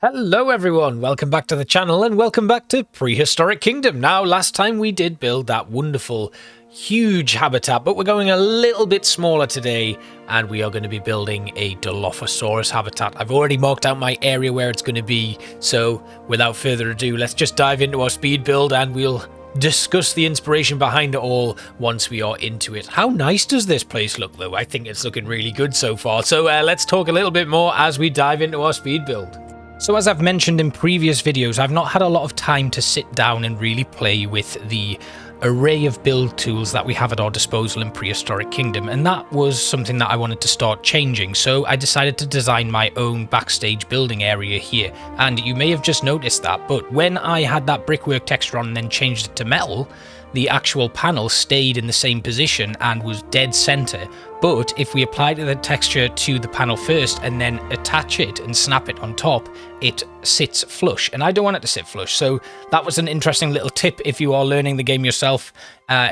Hello everyone, welcome back to the channel and welcome back to Prehistoric Kingdom. Now, last time we did build that wonderful, huge habitat, but we're going a little bit smaller today and we are going to be building a Dilophosaurus habitat. I've already marked out my area where it's going to be, so without further ado, let's just dive into our speed build and we'll discuss the inspiration behind it all once we are into it. How nice does this place look though? I think it's looking really good so far. So let's talk a little bit more as we dive into our speed build. So as I've mentioned in previous videos, I've not had a lot of time to sit down and really play with the array of build tools that we have at our disposal in Prehistoric Kingdom, and that was something that I wanted to start changing, so I decided to design my own backstage building area here. And you may have just noticed that, but when I had that brickwork texture on and then changed it to metal, the actual panel stayed in the same position and was dead center. But if we apply the texture to the panel first and then attach it and snap it on top, it sits flush, and I don't want it to sit flush. So that was an interesting little tip. If you are learning the game yourself,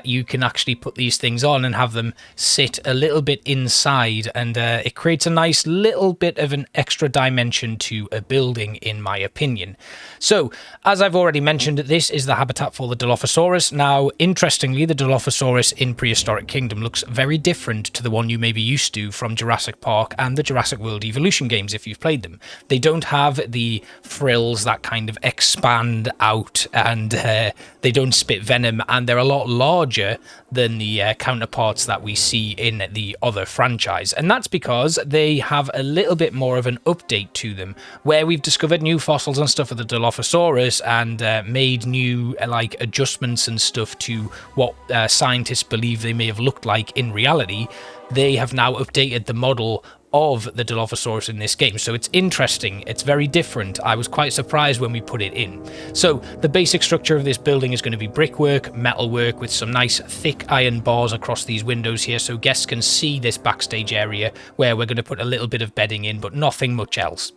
you can actually put these things on and have them sit a little bit inside, and it creates a nice little bit of an extra dimension to a building, in my opinion. So, as I've already mentioned, this is the habitat for the Dilophosaurus. Now, interestingly, the Dilophosaurus in Prehistoric Kingdom looks very different to the one you may be used to from Jurassic Park and the Jurassic World Evolution games if you've played them. They don't have the frills that kind of expand out, and they don't spit venom, and they're a lot larger than the counterparts that we see in the other franchise. And that's because they have a little bit more of an update to them, where we've discovered new fossils and stuff of the Dilophosaurus and made new adjustments and stuff to what scientists believe they may have looked like in reality. They have now updated the model of the Dilophosaurus in this game, so it's interesting. It's very different. I was quite surprised when we put it in. So the basic structure of this building is going to be brickwork, metalwork with some nice thick iron bars across these windows here, so guests can see this backstage area where we're going to put a little bit of bedding in, but nothing much else.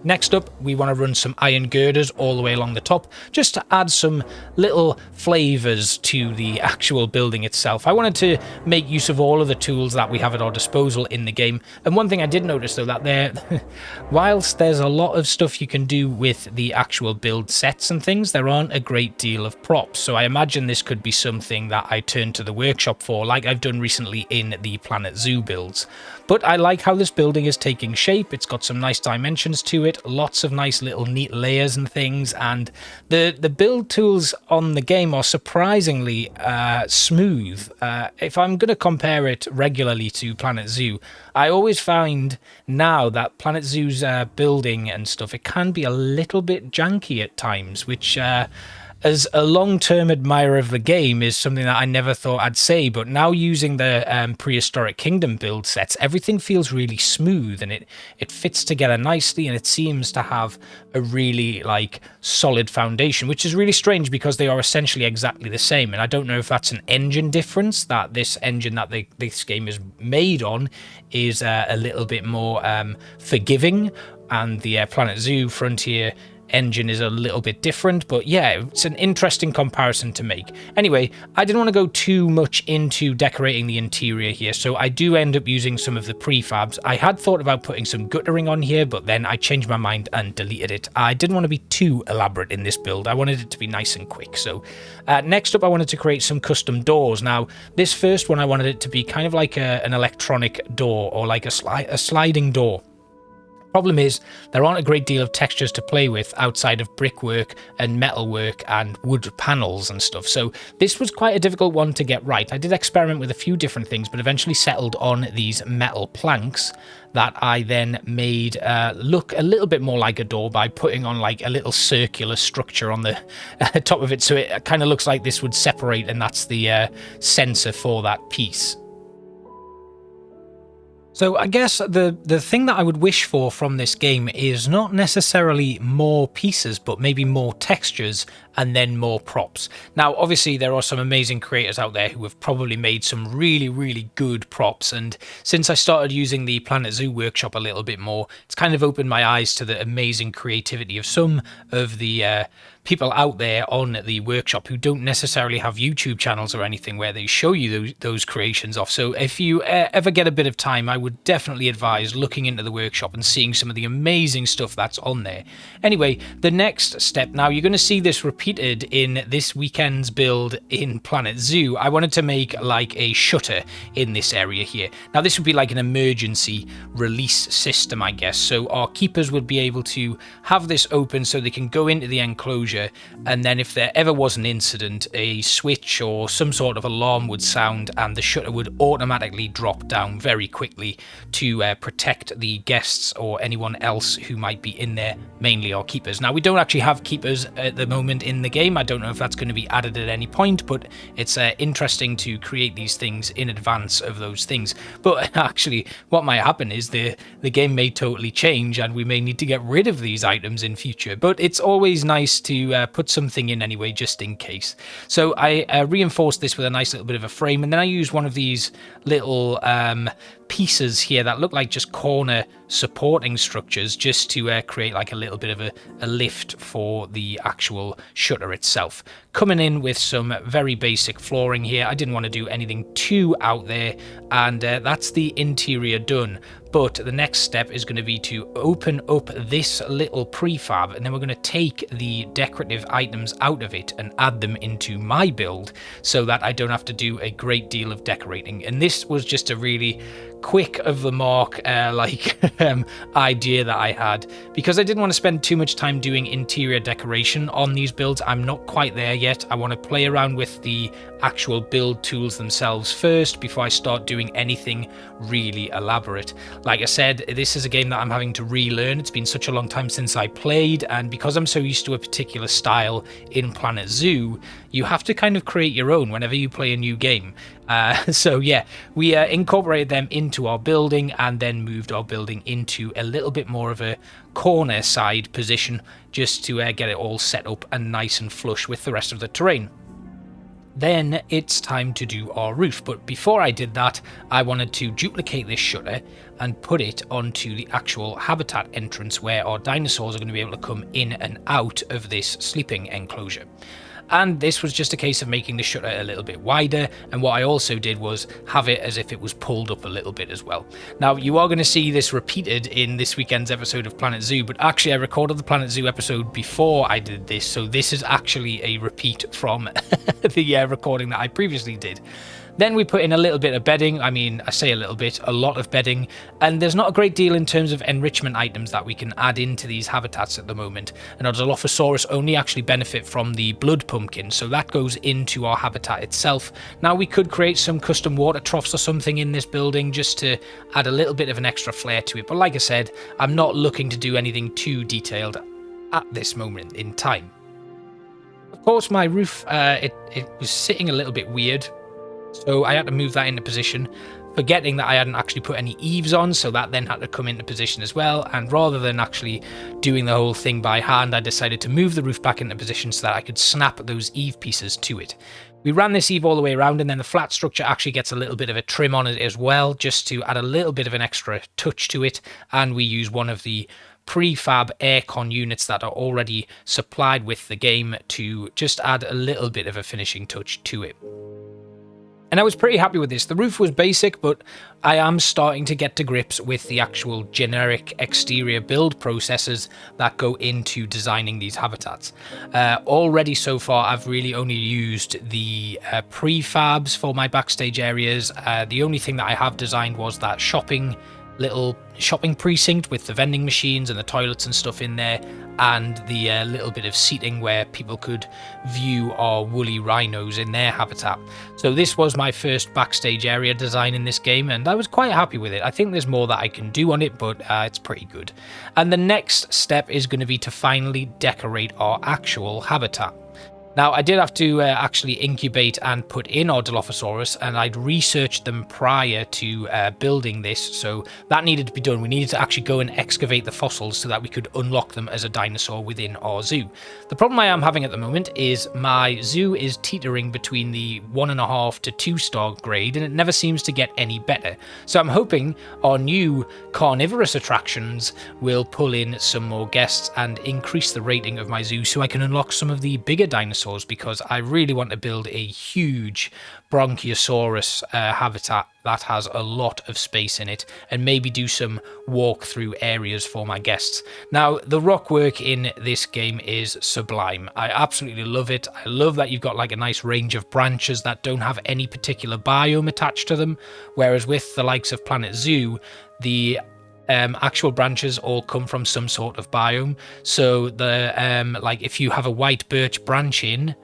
Next up, we want to run some iron girders all the way along the top, just to add some little flavors to the actual building itself. I wanted to make use of all of the tools that we have at our disposal in the game. And one thing I did notice though, that whilst there's a lot of stuff you can do with the actual build sets and things, there aren't a great deal of props. So I imagine this could be something that I turn to the workshop for, like I've done recently in the Planet Zoo builds. But I like how this building is taking shape. It's got some nice dimensions to it, lots of nice little neat layers and things, and the build tools on the game are surprisingly smooth. If I'm going to compare it regularly to Planet Zoo, I always find now that Planet Zoo's building and stuff, it can be a little bit janky at times, which as a long-term admirer of the game is something that I never thought I'd say, but now using the Prehistoric Kingdom build sets, everything feels really smooth and it fits together nicely, and it seems to have a really solid foundation, which is really strange because they are essentially exactly the same. And I don't know if that's an engine difference, that this engine that this game is made on is a little bit more forgiving, and the Planet Zoo Frontier engine is a little bit different, but yeah, it's an interesting comparison to make. Anyway, I didn't want to go too much into decorating the interior here, so I do end up using some of the prefabs. I had thought about putting some guttering on here, but then I changed my mind and deleted it. I didn't want to be too elaborate in this build. I wanted it to be nice and quick. So next up, I wanted to create some custom doors. Now, this first one, I wanted it to be kind of like an electronic door, or like a sliding door. Problem is, there aren't a great deal of textures to play with outside of brickwork and metalwork and wood panels and stuff, so this was quite a difficult one to get right. I did experiment with a few different things, but eventually settled on these metal planks that I then made look a little bit more like a door by putting on a little circular structure on the top of it, so it kind of looks like this would separate, and that's the sensor for that piece. So I guess the thing that I would wish for from this game is not necessarily more pieces, but maybe more textures and then more props. Now, obviously, there are some amazing creators out there who have probably made some really, really good props, and since I started using the Planet Zoo workshop a little bit more, it's kind of opened my eyes to the amazing creativity of some of the people out there on the workshop who don't necessarily have YouTube channels or anything where they show you those creations off. So if you ever get a bit of time, I would definitely advise looking into the workshop and seeing some of the amazing stuff that's on there. Anyway, the next step now, you're going to see this repeated in this weekend's build in Planet Zoo. I wanted to make like a shutter in this area here. Now this would be like an emergency release system, I guess. So our keepers would be able to have this open so they can go into the enclosure, and then if there ever was an incident, a switch or some sort of alarm would sound and the shutter would automatically drop down very quickly to protect the guests or anyone else who might be in there, mainly our keepers. Now we don't actually have keepers at the moment in the game. I don't know if that's going to be added at any point, but it's interesting to create these things in advance of those things. But actually what might happen is the game may totally change and we may need to get rid of these items in future, but it's always nice to put something in anyway, just in case. So I reinforced this with a nice little bit of a frame, and then I used one of these little pieces here that look like just corner supporting structures just to create like a little bit of a lift for the actual shutter itself. Coming in with some very basic flooring here. I didn't want to do anything too out there, and that's the interior done. But the next step is going to be to open up this little prefab, and then we're going to take the decorative items out of it and add them into my build so that I don't have to do a great deal of decorating. And this was just a really quick of the mark idea that I had, because I didn't want to spend too much time doing interior decoration on these builds. I'm not quite there yet. I want to play around with the actual build tools themselves first before I start doing anything really elaborate. Like I said, this is a game that I'm having to relearn. It's been such a long time since I played, and because I'm so used to a particular style in Planet Zoo, you have to kind of create your own whenever you play a new game. So yeah, we incorporated them into our building and then moved our building into a little bit more of a corner side position just to get it all set up and nice and flush with the rest of the terrain. Then it's time to do our roof, but before I did that, I wanted to duplicate this shutter and put it onto the actual habitat entrance where our dinosaurs are going to be able to come in and out of this sleeping enclosure. And this was just a case of making the shutter a little bit wider, and what I also did was have it as if it was pulled up a little bit as well. Now you are going to see this repeated in this weekend's episode of Planet Zoo, but actually I recorded the Planet Zoo episode before I did this, so this is actually a repeat from the recording that I previously did. Then we put in a little bit of bedding. I mean, I say a little bit, a lot of bedding. And there's not a great deal in terms of enrichment items that we can add into these habitats at the moment. And our Dilophosaurus only actually benefit from the blood pumpkin, so that goes into our habitat itself. Now we could create some custom water troughs or something in this building just to add a little bit of an extra flair to it. But like I said, I'm not looking to do anything too detailed at this moment in time. Of course, my roof, it was sitting a little bit weird. So I had to move that into position, forgetting that I hadn't actually put any eaves on, so that then had to come into position as well. And rather than actually doing the whole thing by hand, I decided to move the roof back into position so that I could snap those eave pieces to it. We ran this eave all the way around, and then the flat structure actually gets a little bit of a trim on it as well, just to add a little bit of an extra touch to it. And we use one of the prefab aircon units that are already supplied with the game to just add a little bit of a finishing touch to it. And I was pretty happy with this. The roof was basic, but I am starting to get to grips with the actual generic exterior build processes that go into designing these habitats. Already so far, I've really only used the prefabs for my backstage areas. The only thing that I have designed was that little shopping precinct with the vending machines and the toilets and stuff in there, and the little bit of seating where people could view our woolly rhinos in their habitat. So this was my first backstage area design in this game, and I was quite happy with it. I think there's more that I can do on it, but it's pretty good. And the next step is going to be to finally decorate our actual habitat. Now, I did have to actually incubate and put in our Dilophosaurus, and I'd researched them prior to building this, so that needed to be done. We needed to actually go and excavate the fossils so that we could unlock them as a dinosaur within our zoo. The problem I am having at the moment is my zoo is teetering between the 1.5 to 2-star grade, and it never seems to get any better. So I'm hoping our new carnivorous attractions will pull in some more guests and increase the rating of my zoo so I can unlock some of the bigger dinosaurs, because I really want to build a huge Bronchiosaurus habitat that has a lot of space in it, and maybe do some walk-through areas for my guests. Now, the rock work in this game is sublime. I absolutely love it. I love that you've got like a nice range of branches that don't have any particular biome attached to them, whereas with the likes of Planet Zoo, the actual branches all come from some sort of biome. So the like if you have a white birch branch in,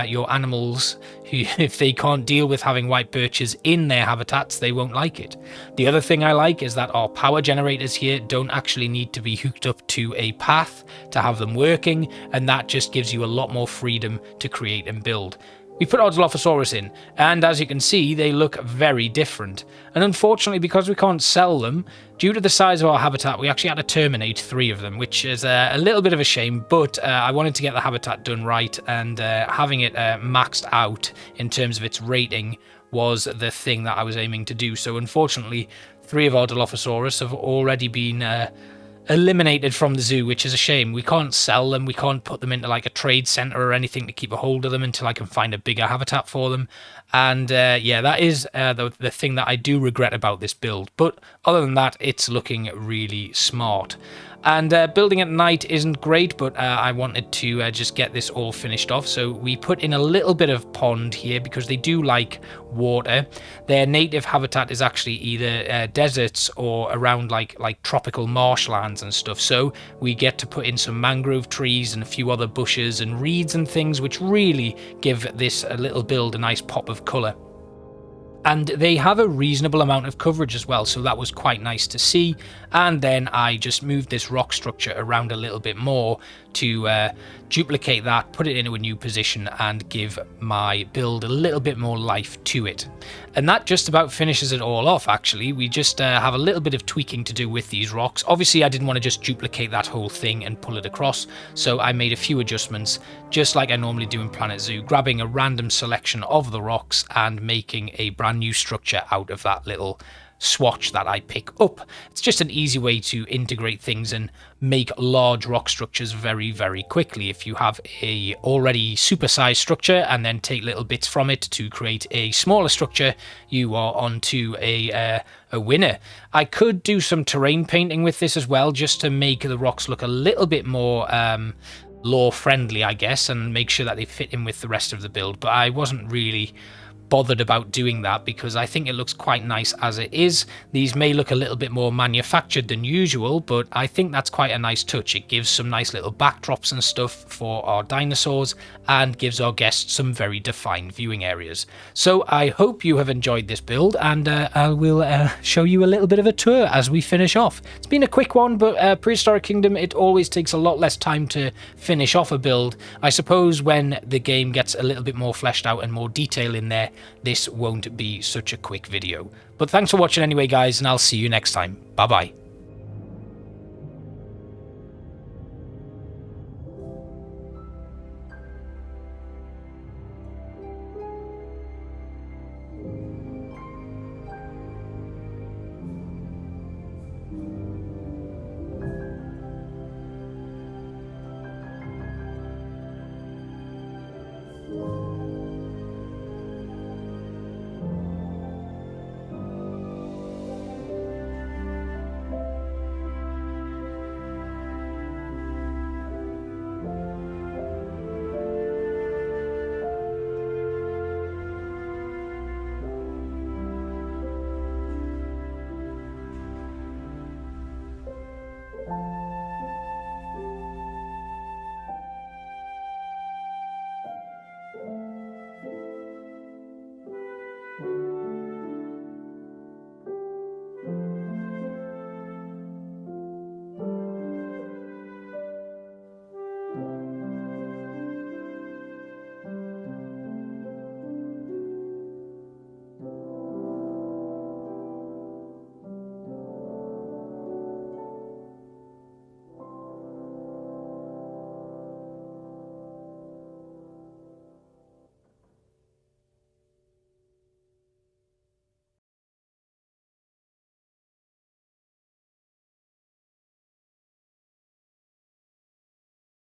your animals, who, if they can't deal with having white birches in their habitats, they won't like it. The other thing I like is that our power generators here don't actually need to be hooked up to a path to have them working, and that just gives you a lot more freedom to create and build. We put our Dilophosaurus in, and as you can see, they look very different. And unfortunately, because we can't sell them, due to the size of our habitat, we actually had to terminate 3 of them, which is a little bit of a shame, but I wanted to get the habitat done right, and having it maxed out in terms of its rating was the thing that I was aiming to do. So unfortunately, 3 of our Dilophosaurus have already been eliminated from the zoo, which is a shame. We can't sell them, we can't put them into like a trade center or anything to keep a hold of them until I can find a bigger habitat for them. And yeah, that is the thing that I do regret about this build, but other than that, it's looking really smart. And building at night isn't great, but I wanted to just get this all finished off. So we put in a little bit of pond here because they do like water. Their native habitat is actually either deserts or around like tropical marshlands and stuff. So we get to put in some mangrove trees and a few other bushes and reeds and things, which really give this little build a nice pop of colour. And they have a reasonable amount of coverage as well, so that was quite nice to see. And then I just moved this rock structure around a little bit more to duplicate that, put it into a new position, and give my build a little bit more life to it. And that just about finishes it all off, actually. We just have a little bit of tweaking to do with these rocks. Obviously, I didn't want to just duplicate that whole thing and pull it across, so I made a few adjustments, just like I normally do in Planet Zoo, grabbing a random selection of the rocks and making a brand new structure out of that little swatch that I pick up. It's just an easy way to integrate things and make large rock structures very, very quickly. If you have a already supersized structure and then take little bits from it to create a smaller structure, you are onto a winner. I could do some terrain painting with this as well, just to make the rocks look a little bit more lore friendly, I guess, and make sure that they fit in with the rest of the build, but I wasn't really bothered about doing that because I think it looks quite nice as it is. These may look a little bit more manufactured than usual, but I think that's quite a nice touch. It gives some nice little backdrops and stuff for our dinosaurs and gives our guests some very defined viewing areas. So I hope you have enjoyed this build, and I will show you a little bit of a tour as we finish off. It's been a quick one, but Prehistoric Kingdom, it always takes a lot less time to finish off a build. I suppose when the game gets a little bit more fleshed out and more detail in there, this won't be such a quick video. But thanks for watching anyway, guys, and I'll see you next time. Bye bye.